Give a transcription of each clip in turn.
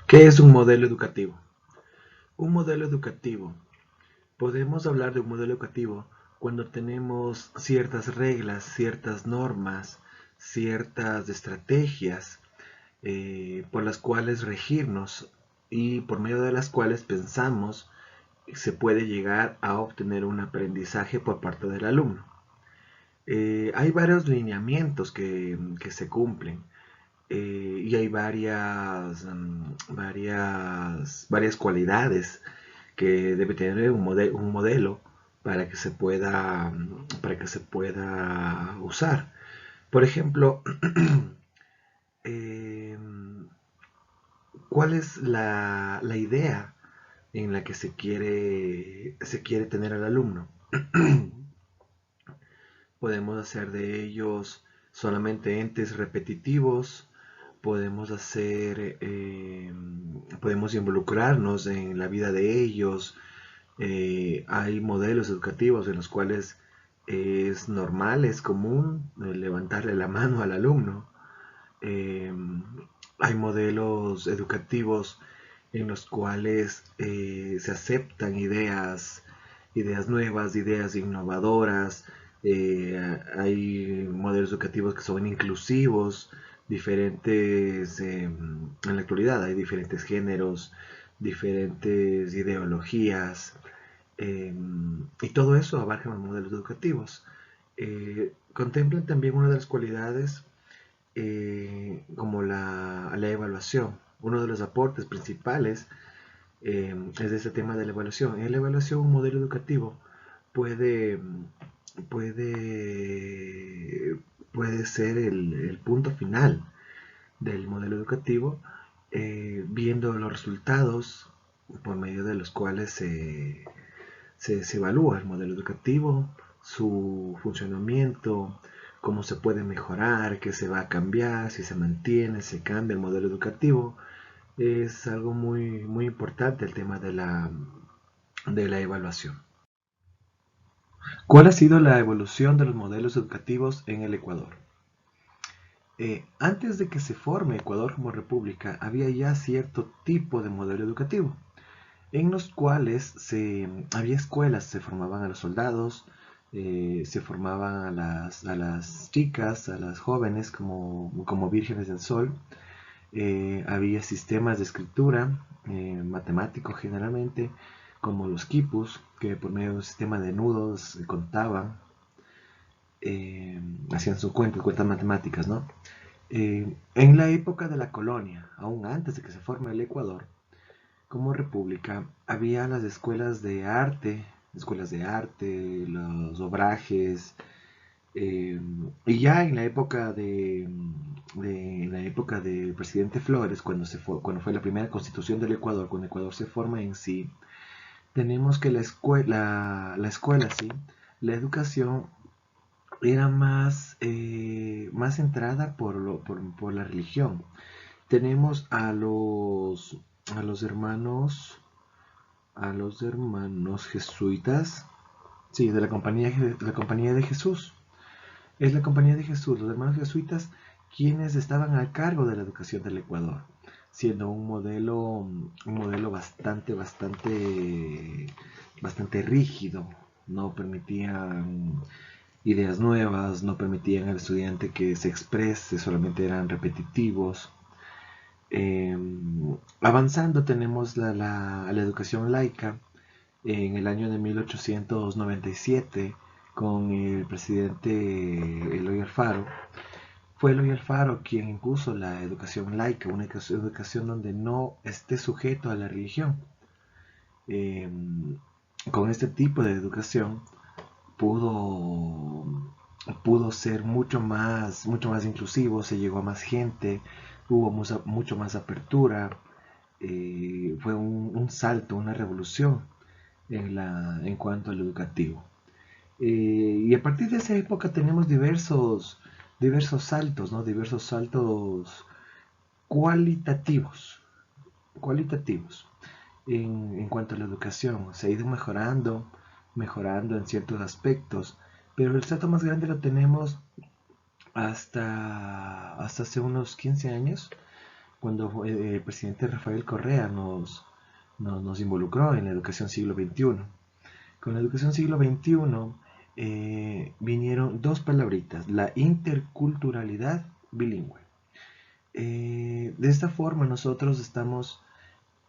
¿Qué es un modelo educativo? Un modelo educativo. Podemos hablar de un modelo educativo cuando tenemos ciertas reglas, ciertas normas, ciertas estrategias por las cuales regirnos y por medio de las cuales pensamos se puede llegar a obtener un aprendizaje por parte del alumno. Hay varios lineamientos que se cumplen. Y hay varias cualidades que debe tener un modelo para que se pueda usar. Por ejemplo, eh, ¿cuál es la idea en la que se quiere tener al alumno? Podemos hacer de ellos solamente entes repetitivos, podemos involucrarnos en la vida de ellos. Hay modelos educativos en los cuales es normal, es común levantarle la mano al alumno. Eh, Hay modelos educativos en los cuales se aceptan ideas nuevas, ideas innovadoras. Hay modelos educativos que son inclusivos, diferentes, en la actualidad hay diferentes géneros, diferentes ideologías, y todo eso abarca los modelos educativos. Contemplan también una de las cualidades como la evaluación. Uno de los aportes principales es ese tema de la evaluación. En la evaluación, un modelo educativo puede, puede, puede ser el punto final del modelo educativo, viendo los resultados por medio de los cuales se evalúa el modelo educativo, su funcionamiento, cómo se puede mejorar, qué se va a cambiar, si se mantiene, se cambia el modelo educativo. Es algo muy importante el tema de la evaluación. ¿Cuál ha sido la evolución de los modelos educativos en el Ecuador? Antes de que se forme Ecuador como república, había ya cierto tipo de modelo educativo, en los cuales había escuelas, se formaban a los soldados, se formaban a las chicas, a las jóvenes como vírgenes del sol. Había sistemas de escritura, matemáticos generalmente, como los quipus, que por medio de un sistema de nudos contaban, hacían sus cuentas matemáticas, ¿no? En la época de la colonia, aún antes de que se forme el Ecuador, como república, había las escuelas de arte, los obrajes, y ya en la época en la época del presidente Flores, cuando fue la primera constitución del Ecuador, cuando Ecuador se forma en sí, tenemos que la escuela, sí, la educación era más centrada por la religión. Tenemos a los hermanos jesuitas, sí, de la compañía de Jesús. Es la compañía de Jesús, los hermanos jesuitas, quienes estaban a cargo de la educación del Ecuador, siendo un modelo bastante rígido. No permitían ideas nuevas, no permitían al estudiante que se exprese, solamente eran repetitivos. Eh, Avanzando tenemos la educación laica en el año de 1897 con el presidente Eloy Alfaro. Fue Eloy Alfaro quien impuso la educación laica, una educación donde no esté sujeto a la religión. Eh, con este tipo de educación pudo, pudo ser mucho más inclusivo, se llegó a más gente, hubo mucho más apertura, fue un salto, una revolución en cuanto al educativo. Y a partir de esa época tenemos diversos saltos, ¿no? Diversos saltos cualitativos, cualitativos en cuanto a la educación. Se ha ido mejorando en ciertos aspectos, pero el salto más grande lo tenemos hasta hace unos 15 años, cuando el presidente Rafael Correa nos involucró en la educación siglo XXI. Con la educación siglo XXI vinieron dos palabritas, la interculturalidad bilingüe. De esta forma nosotros estamos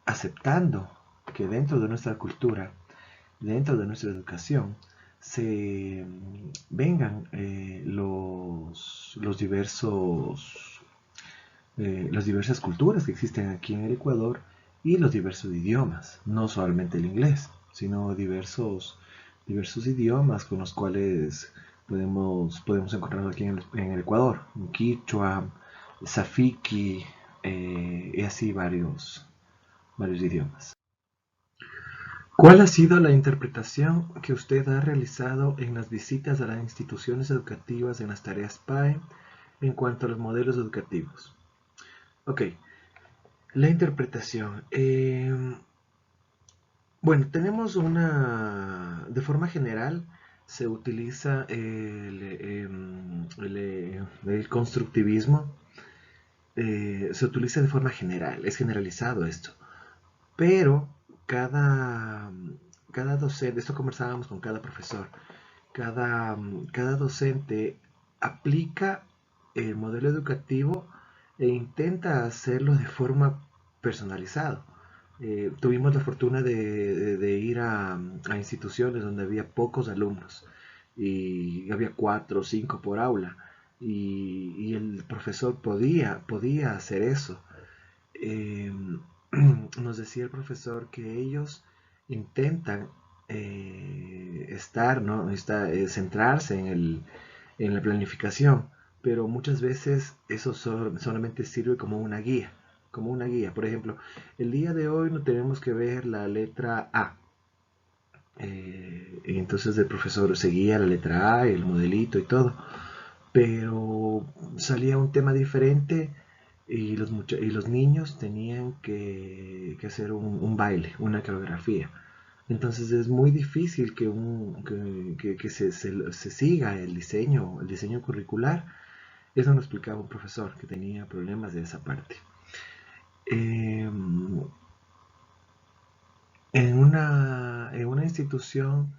aceptando que dentro de nuestra cultura, dentro de nuestra educación, se vengan las diversas culturas que existen aquí en el Ecuador y los diversos idiomas, no solamente el inglés, sino diversos idiomas con los cuales podemos encontrarnos aquí en el Ecuador, Quichua, Safiki, y así varios idiomas. ¿Cuál ha sido la interpretación que usted ha realizado en las visitas a las instituciones educativas en las tareas PAE en cuanto a los modelos educativos? Ok, la interpretación. Bueno, tenemos de forma general, se utiliza el constructivismo, se utiliza de forma general, es generalizado esto, pero cada, cada docente, esto conversábamos con cada profesor, cada docente aplica el modelo educativo e intenta hacerlo de forma personalizada. Tuvimos la fortuna de ir a instituciones donde había pocos alumnos y había 4 o 5 por aula y el profesor podía hacer eso. Eh, Nos decía el profesor que ellos intentan ¿no? Centrarse en la planificación, pero muchas veces eso solamente sirve como una guía, como una guía. Por ejemplo, el día de hoy no tenemos que ver la letra A. Y entonces el profesor seguía la letra A, el modelito y todo, pero salía un tema diferente y los niños tenían que hacer un baile, una coreografía. Entonces es muy difícil que se siga el diseño curricular. Eso nos explicaba un profesor que tenía problemas de esa parte. Eh, en una institución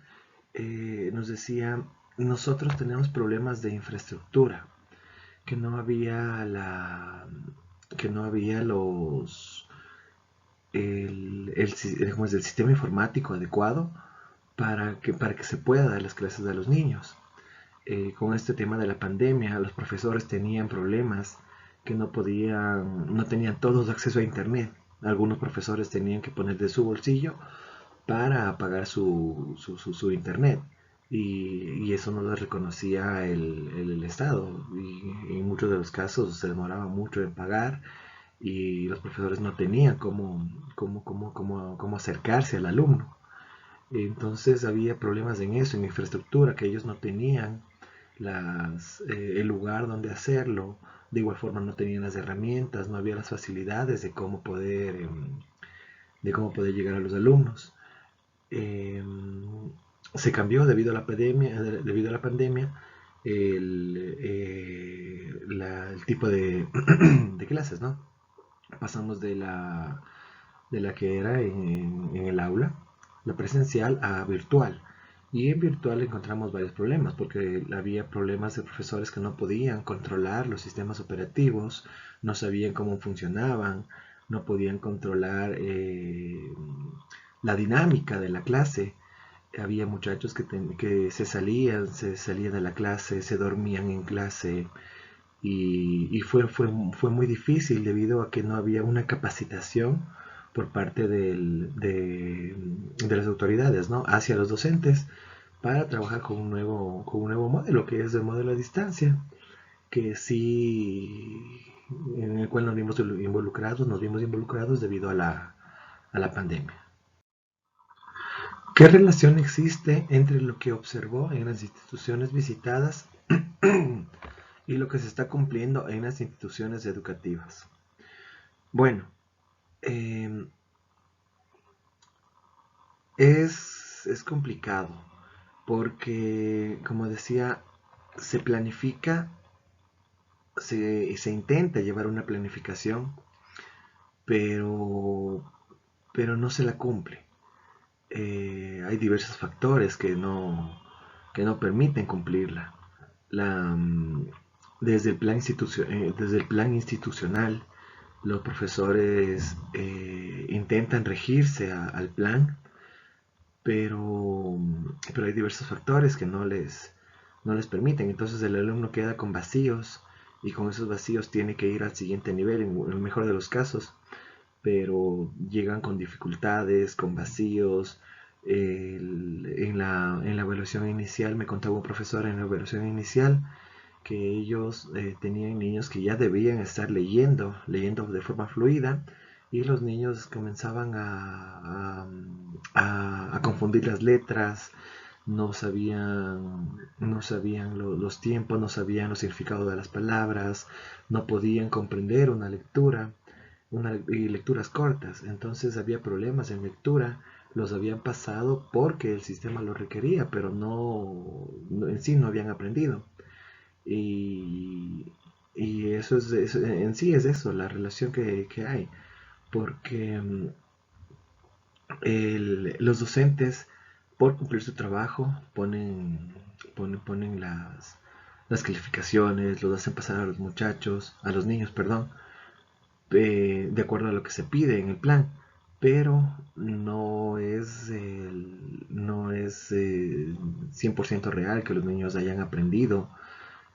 nos decía, nosotros tenemos problemas de infraestructura, que no había que no había ¿cómo es? El sistema informático adecuado para que se pueda dar las clases a los niños. Con este tema de la pandemia, los profesores tenían problemas que no tenían todos acceso a internet. Algunos profesores tenían que poner de su bolsillo para pagar su internet. Y eso no lo reconocía el Estado. Y en muchos de los casos se demoraba mucho en pagar y los profesores no tenían cómo acercarse al alumno. Entonces había problemas en eso, en infraestructura, que ellos no tenían el lugar donde hacerlo. De igual forma no tenían las herramientas, no había las facilidades de cómo poder llegar a los alumnos. Eh, Se cambió debido a la pandemia el tipo de clases, ¿no? Pasamos de la que era en el aula, la presencial, a virtual. Y en virtual encontramos varios problemas, porque había problemas de profesores que no podían controlar los sistemas operativos, no sabían cómo funcionaban, no podían controlar la dinámica de la clase. Había muchachos que se salían de la clase, se dormían en clase, y fue muy difícil debido a que no había una capacitación por parte de las autoridades, ¿no? Hacia los docentes para trabajar con un nuevo modelo, que es el modelo a distancia, que sí, en el cual nos vimos involucrados debido a la pandemia. ¿Qué relación existe entre lo que observó en las instituciones visitadas y lo que se está cumpliendo en las instituciones educativas? Bueno, eh, es complicado porque, como decía, se planifica, se intenta llevar una planificación, pero, pero no se la cumple. Hay diversos factores que no permiten cumplirla. La, desde el plan institucional, los profesores intentan regirse al plan, pero, pero hay diversos factores que no les permiten. Entonces el alumno queda con vacíos y con esos vacíos tiene que ir al siguiente nivel, en el mejor de los casos, pero llegan con dificultades, con vacíos. En la evaluación inicial, me contaba un profesor en la evaluación inicial que ellos tenían niños que ya debían estar leyendo de forma fluida, y los niños comenzaban a confundir las letras, no sabían los tiempos, no sabían los significados de las palabras, no podían comprender una lectura y lecturas cortas. Entonces había problemas en lectura, los habían pasado porque el sistema lo requería, pero en sí no habían aprendido. Y, y en sí es eso, la relación que hay, porque los docentes, por cumplir su trabajo, ponen las calificaciones, los hacen pasar a los muchachos, a los niños, perdón, de acuerdo a lo que se pide en el plan, pero no es 100% real que los niños hayan aprendido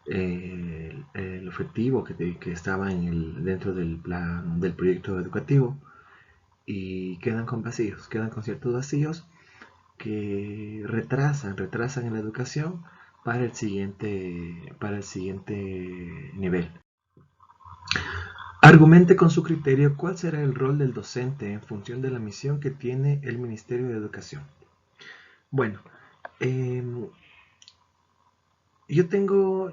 el objetivo que estaba dentro del plan del proyecto educativo, y quedan con vacíos, quedan con ciertos vacíos que retrasan en la educación para el siguiente nivel. Argumente con su criterio cuál será el rol del docente en función de la misión que tiene el Ministerio de Educación. Bueno, eh, yo tengo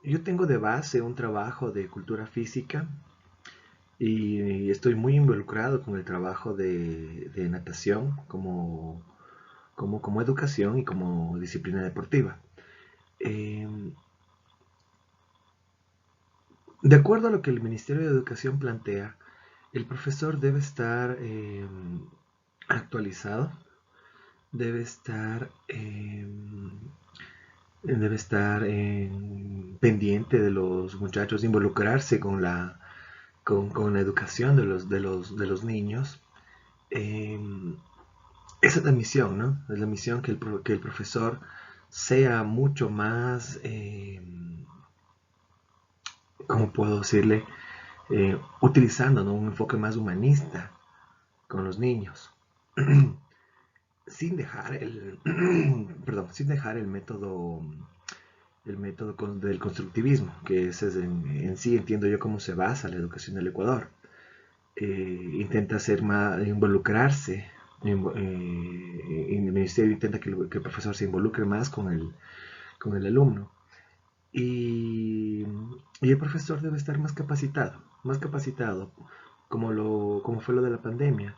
yo tengo de base un trabajo de cultura física y estoy muy involucrado con el trabajo de natación como educación y como disciplina deportiva. Eh, de acuerdo a lo que el Ministerio de Educación plantea, el profesor actualizado, debe estar, pendiente de los muchachos, involucrarse con la educación de los niños. Eh, Esa es la misión, ¿no? Es la misión que el profesor sea mucho más, ¿cómo puedo decirle? Utilizando, ¿no?, un enfoque más humanista con los niños, sin dejar perdón, sin dejar el método del constructivismo, que ese es en sí entiendo yo cómo se basa la educación del Ecuador. Intenta involucrarse, y el ministerio intenta que el profesor se involucre más con el alumno. Y, y el profesor debe estar más capacitado, como fue lo de la pandemia.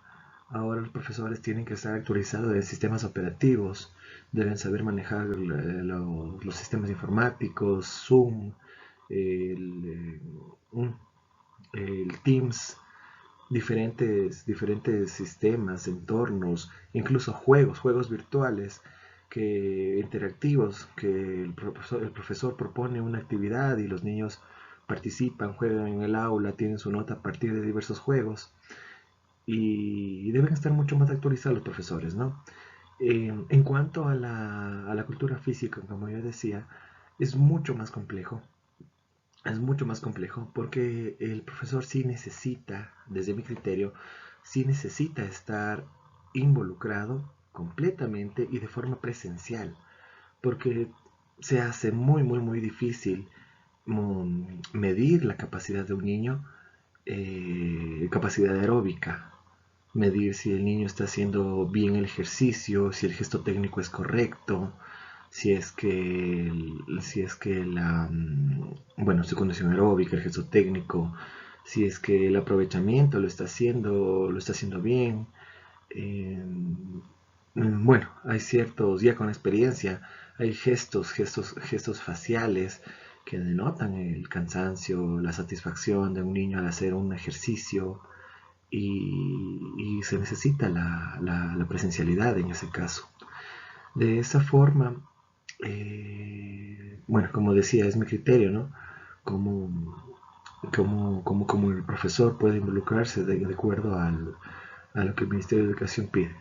Ahora los profesores tienen que estar actualizados de sistemas operativos, deben saber manejar los sistemas informáticos, Zoom, el, el Teams, diferentes sistemas, entornos, incluso juegos virtuales interactivos, que el profesor propone una actividad y los niños participan, juegan en el aula, tienen su nota a partir de diversos juegos, y deben estar mucho más actualizados los profesores, ¿no? En cuanto a la cultura física, como yo decía, es mucho más complejo. Es mucho más complejo porque el profesor sí necesita, desde mi criterio, sí necesita estar involucrado completamente y de forma presencial, porque se hace muy, muy, muy difícil medir la capacidad de un niño, capacidad aeróbica, medir si el niño está haciendo bien el ejercicio, si el gesto técnico es correcto, si es que bueno, su condición aeróbica, el gesto técnico, si es que el aprovechamiento lo está haciendo bien. Eh, bueno, hay ciertos, ya con experiencia, hay gestos faciales que denotan el cansancio, la satisfacción de un niño al hacer un ejercicio, y se necesita la presencialidad en ese caso. De esa forma, bueno, como decía, es mi criterio, ¿no? Como el profesor puede involucrarse de acuerdo a lo que el Ministerio de Educación pide.